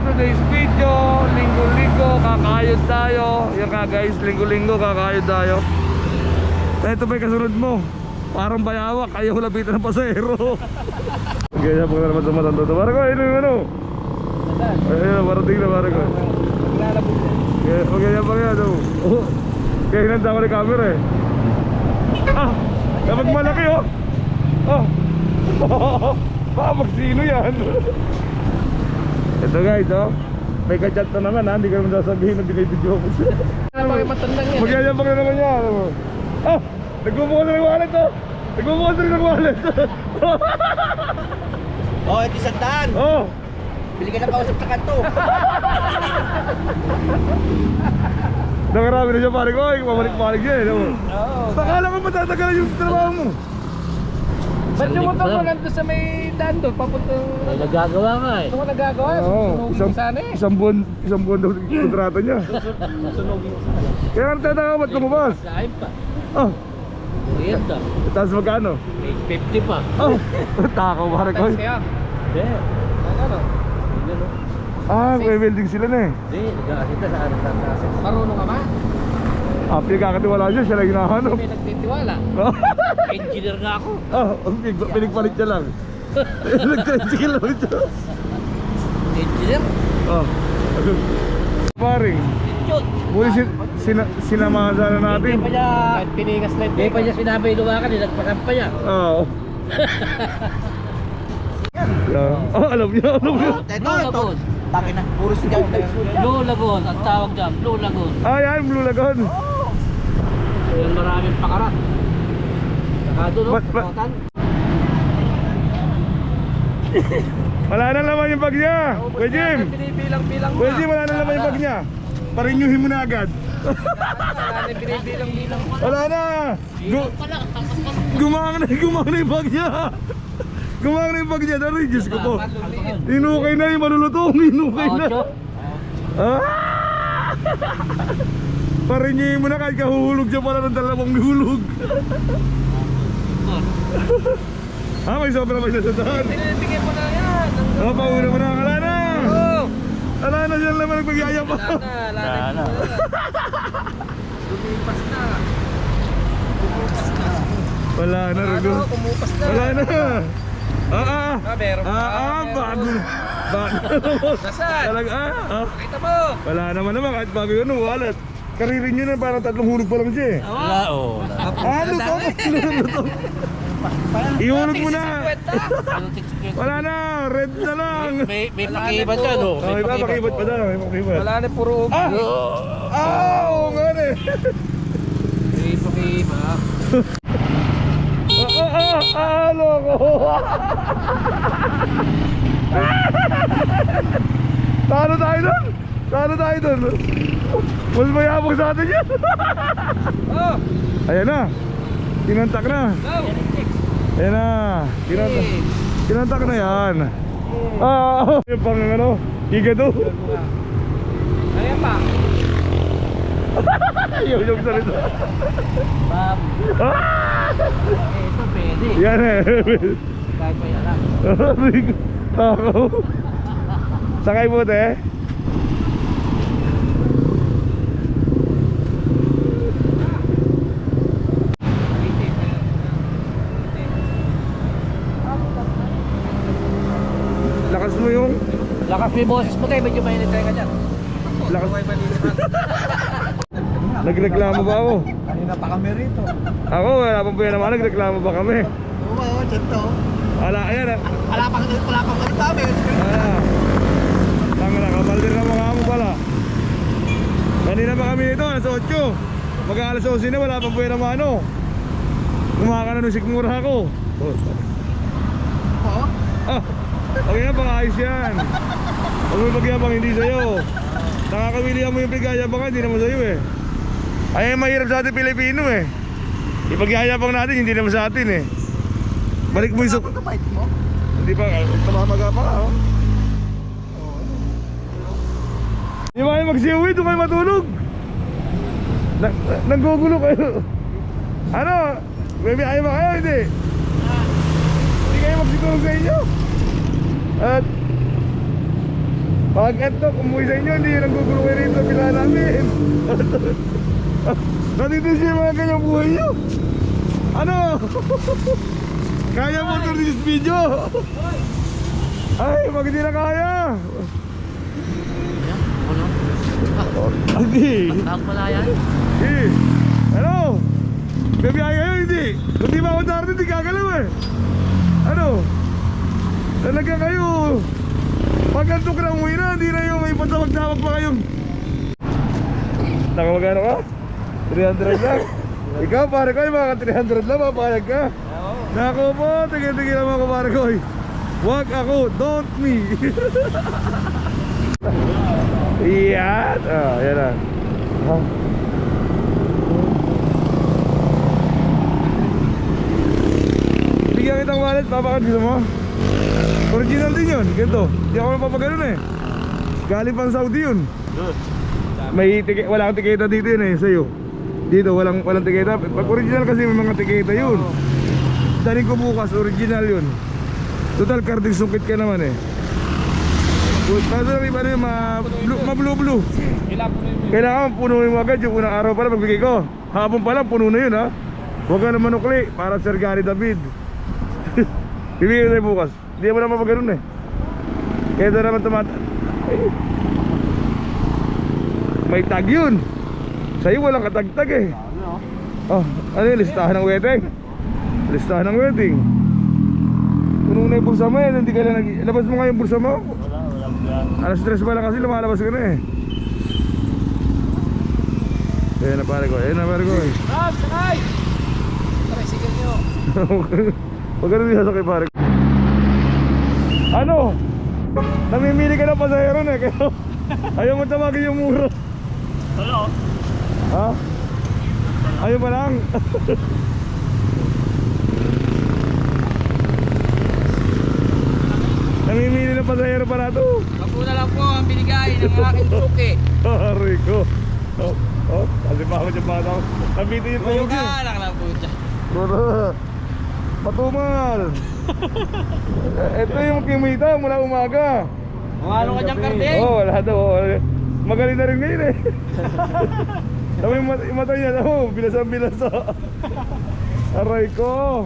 today's video. Linggo-linggo, kakayod tayo. Yan nga guys, linggo-linggo, kakayod tayo. Ito ba yung kasunod mo? Parang bayawak, ayaw lapitan ng pasahero. Ganyan po na naman sa matanda ito. Parang ko, ano yung ano? Ayun, parating na parang ko. Ganyan pa kaya ito. Kaya hinanda ko na yung camera eh. Ah! Dapat malaki oh! Oh! Baka magsino yan. Ito guys oh, may kachat na naman ha. Hindi ka naman sasabihin na binibidyo ko. Magyayabang na naman yan. Ah! Nagbubukas na ng wallet oh! Nagbubukas na ng wallet. Oh, ito sandaan. Oh! Bili ka na kausap sa kanto. Nakarami na siya pare ko. Pabalik-balik siya eh. Akala ko matatagalan yung trabaho mo. Ba't yung motor mo nandun sa may daan doon? Papuntang... Ay, nagagawa nga eh. Ito mo nagagawa? Oo, Sunugin sana eh. isang buwan daw yung kontrata niya. Sunugin sana. Kaya nagtataka ba't lumabas? Kain pa. Oh! Weird ah. Tapos magkano? May 50 pa. Oh! Takaw pare ko. Tapos kaya? Hindi. Ano? Hindi no. Ah, may welding sila na eh. Hindi, nag-aasita sa ano sa Marunong ka ba? Ah, pinagkakatiwala siya, siya lang hinahanap. May nagtitiwala. engineer nga ako. Ah, pinagpalit siya lang. Nag-tricycle lang siya. Engineer? Ah, paring. Yun. Muli sinamahan sana natin. Hindi pa niya, Kahit pinigas na hindi pa niya sinabi lumakan, nagpasampa niya. Oo. Oh, alam niya. Blue Lagoon. Takin na, puro sigaw na yun. Blue Lagoon, ang tawag dyan, Blue Lagoon. Ah, yan, Blue Lagoon. Yung maraming pakarat. Saka doon, no? Ba- Kotan. Wala na naman yung bag niya. Kuya Jim. Binibilang-bilang mo. Kuya Jim, wala na naman yung bag niya. Parinyuhin mo na agad. Binibilang-bilang mo. Wala na. Gumang na yung bag niya. Gumang na yung bag niya. Dari, Diyos ko po. Inukay na yung malulutong. Inukay na. Ah! Parinyuhin mo na kahit kahuhulog siya pala ng dalawang hulog. Ah, may sobra pa siya sa daan. Binibigyan mo na yan. Ah, pauna mo na. Wala na. Oo. Wala na siya naman nagpagyaya pa. Wala na. Lumipas na. Wala na, Rugo. Kumupas na. Wala na. Meron pa. Bago. Nasaan? Talaga, Kita mo. Wala naman kahit bago yun, wallet. Karirin nyo na, parang tatlong hulog pa lang siya eh. Wala, oh. Lutong. Ihulog mo na. Wala na, red na lang. May pakibat ka, no? May pakibat pa daw, may pakibat. Wala na, puro ubi. Oo nga na eh. May pakibat. Loko. Talo tayo doon. Mas mayabang sa atin yan. Oh, Ayan na. Tinantak na. go. Ayan na. Tinantak na yan. Yung pang ano, higado. Ayan pa. Yung salita. Bab. Ito pwede. Yan eh. Kahit may alam. Takaw. Sakay mo te. Lakas mo yung Lakas may boses mo tayo, medyo mainit tayo ka dyan. lakas. Nagreklamo ba ako? Kanina pa kami rito. Ako wala pang buwan naman, nagreklamo ba kami? Oo, dyan to. Ayan ah. Wala pang galit kami. Tanga na, kabaldir na mukha mo pala. Kanina pa kami dito, alas 8. Mag-aalas 11 na, wala pang buwan naman ano. Kumaka na nung sikmura ako. Oo. Okay na, pang-ayos yan. Huwag mo pagyabang, hindi sa'yo. Nakakawilihan mo yung pagyayabangan, hindi naman sa'yo eh. Ay, mahirap sa ating Pilipino eh. Ipagyayabang natin, hindi naman sa atin eh. Balik mo yung Kapit mo? Hindi pa, tamamaga pa ka oh. Hindi ba kayo magsiuwi, doon kayo matulog. Nanggugulo kayo. Ano? Baby, ayaw ba kayo? Hindi. Hindi kayo magsigurong sa inyo. At Pag eto, umuwi sa inyo, hindi nang gugulo kayo rito, pila namin. Natito siya mga kanyang buhay nyo. Ano? Kaya mo ito this video? Ay, pag hindi na kaya. Agi. Tawag pala yan. Eh, ano? Bibiyay kayo, hindi. Kung di ba ako darating, hindi gagalaw eh. Ano? Talaga kayo. Pag ganito ka na umuwi na, hindi na yung may patawag-tawag pa kayong. Nakamagano ka? 300 lang. Ikaw, pare ko, yung mga 300 lang, mapayag ka. Naku po, tigil-tigil naman ko, pare ko. Wag ako, don't me. Yan. Ah, yan na. Ah. Bigyan kitang wallet, papakan gusto mo? Original din yun, ganito. Di ako napapaganon eh. Galing pang Saudi yun. May wala kang tiketa dito yun eh, sa'yo. Dito, walang tiketa. Pag original kasi may mga tiketa yun. Daling ko bukas, original yun. Total, carding sungkit ka naman eh. Kaso lang iba na yung ma-blue-blue. Kailangan punuin mo agad yung unang araw pala pagbigay ko. Hapon pa lang, puno na yun ha. Huwag ka naman ukli, para Sir Gary David. Bibigay tayo bukas. Hindi mo naman maganoon eh. Kaya doon naman may tag yun. Sa'yo walang katagtag eh. Oh, ano yun? Listahan ng wedding. Listahan ng wedding. Puno na yung bulsa mo eh. Hindi ka lang labas mo nga yung bulsa mo. Alas 3 pa lang kasi lumalabas ka na eh. Ayan na pare ko. Ayan na pare ko eh. Rob, sakay! Sakay, sigal nyo. Huwag ka na sasakay pare ko. Ano? Namimili ka ng pasahero na eh. Kaya ayaw mo tawagin yung muro. Hello? Ha? Ayaw pa lang. Namimili ng pasahero pa na ito. Kapuna lang po ang binigay ng aking suki. Pare ko. Kasi pa ako dyan bata ko. Nabitin yung tulog yun. Lang lang po dyan. Bro, matumal. Ito yung kimita mula umaga. Ano ka dyan, Karding? Oo, wala daw. Magaling na rin ngayon eh. Tapos yung mata niya, binasa-binasa. Aray ko.